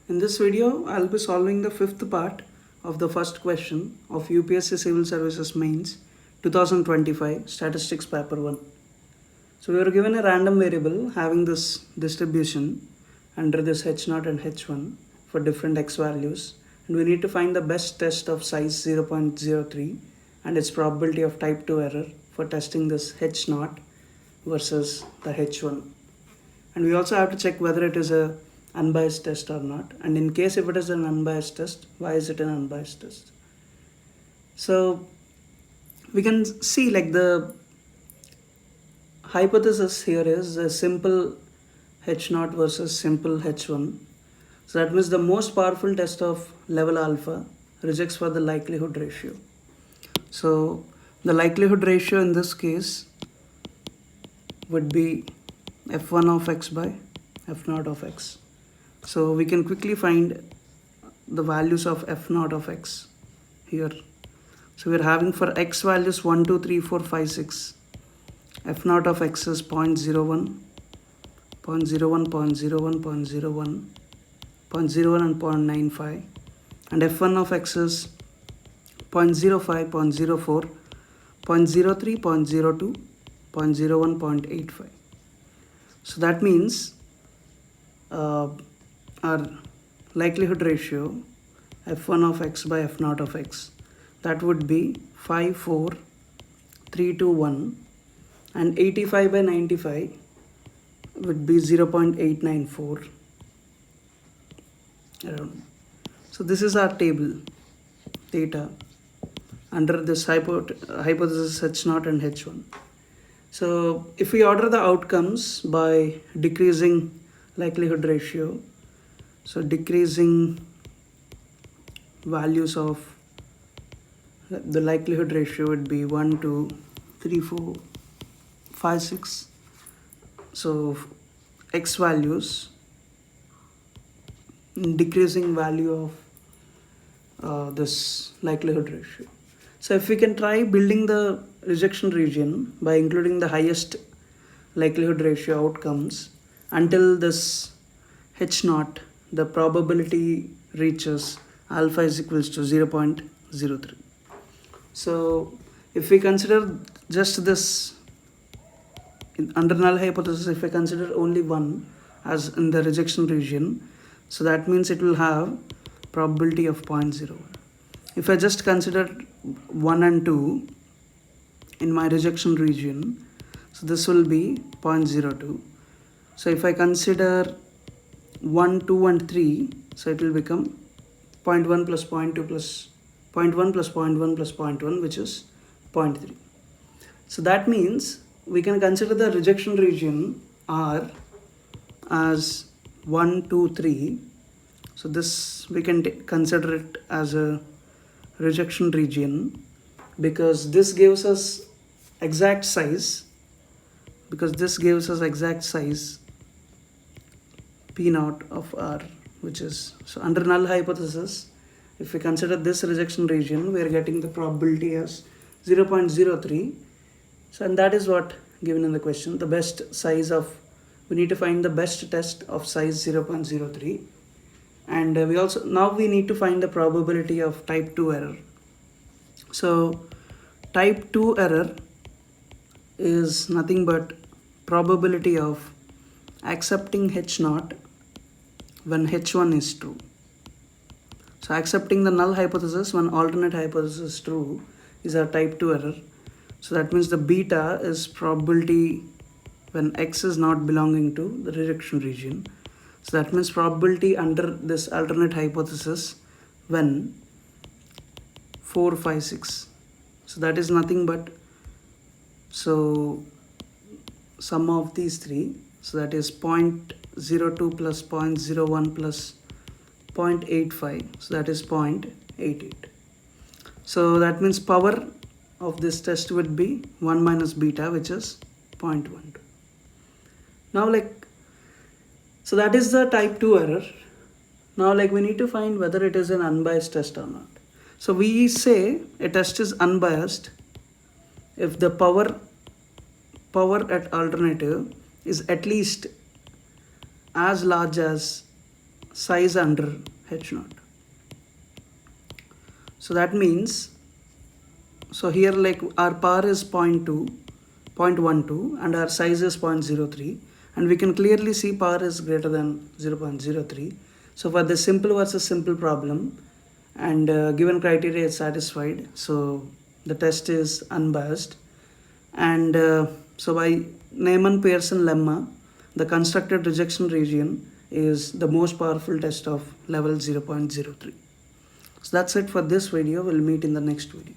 In this video, I'll be solving the fifth part of the first question of UPSC Civil Services Mains 2025 Statistics Paper 1. So we were given a random variable having this distribution under this H0 and H1 for different x values, and we need to find the best test of size 0.03 and its probability of type 2 error for testing this H0 versus the H1. And we also have to check whether it is a unbiased test or not, and in case if it is an unbiased test, why is it an unbiased test? So we can see like the hypothesis here is a simple H0 versus simple H1. So that means the most powerful test of level alpha rejects for the likelihood ratio. So the likelihood ratio in this case would be f1 of x by f0 of x. So we can quickly find the values of f0 of x here. So we're having for x values 1, 2, 3, 4, 5, 6. f0 of x is 0.01, 0.01, 0.01, 0.01, 0.01 and 0.95. And f1 of x is 0.05, 0.04, 0.03, 0.02, 0.01, 0.85. So that means our likelihood ratio f1 of x by f0 of x, that would be 5, 4, 3, 2, 1, and 85 by 95 would be 0.894 around. So this is our table data under this hypothesis H0 and H1. So if we order the outcomes by decreasing likelihood ratio, so decreasing values of the likelihood ratio would be 1, 2, 3, 4, 5, 6. So x values, decreasing value of this likelihood ratio. So if we can try building the rejection region by including the highest likelihood ratio outcomes until this H0, the probability reaches alpha is equals to 0.03. So if we consider just this under null hypothesis, if I consider only one as in the rejection region, so that means it will have probability of 0.01. If I just consider 1 and 2 in my rejection region, so this will be 0.02. So if I consider 1, 2 and 3, so it will become 0.1 plus 0.2 plus 0.1 plus 0.1 plus 0.1, which is 0.3. So that means we can consider the rejection region R as 1, 2, 3. So this we can consider it as a rejection region because this gives us exact size, P0 of R, which is, so under null hypothesis, if we consider this rejection region, we are getting the probability as 0.03. So, and that is what given in the question, the best size of, we need to find the best test of size 0.03. And now we need to find the probability of type 2 error. So type 2 error is nothing but probability of accepting H0 when H1 is true. So accepting the null hypothesis when alternate hypothesis is true is our type 2 error. So that means the beta is probability when x is not belonging to the rejection region. So that means probability under this alternate hypothesis when 4, 5, 6. So that is nothing but, so sum of these three. So that is 0.02 plus 0.01 plus 0.85. So that is 0.88. So that means power of this test would be 1 minus beta, which is 0.12. Now so that is the type 2 error. Now we need to find whether it is an unbiased test or not. So we say a test is unbiased if the power at alternative is at least as large as size under H0. So that means, so here like our power is 0.12 and our size is 0.03, and we can clearly see power is greater than 0.03. So for the simple versus simple problem, and given criteria is satisfied, so the test is unbiased. And so by Neyman, Pearson, Lemma, the constructed rejection region is the most powerful test of level 0.03. So that's it for this video. We'll meet in the next video.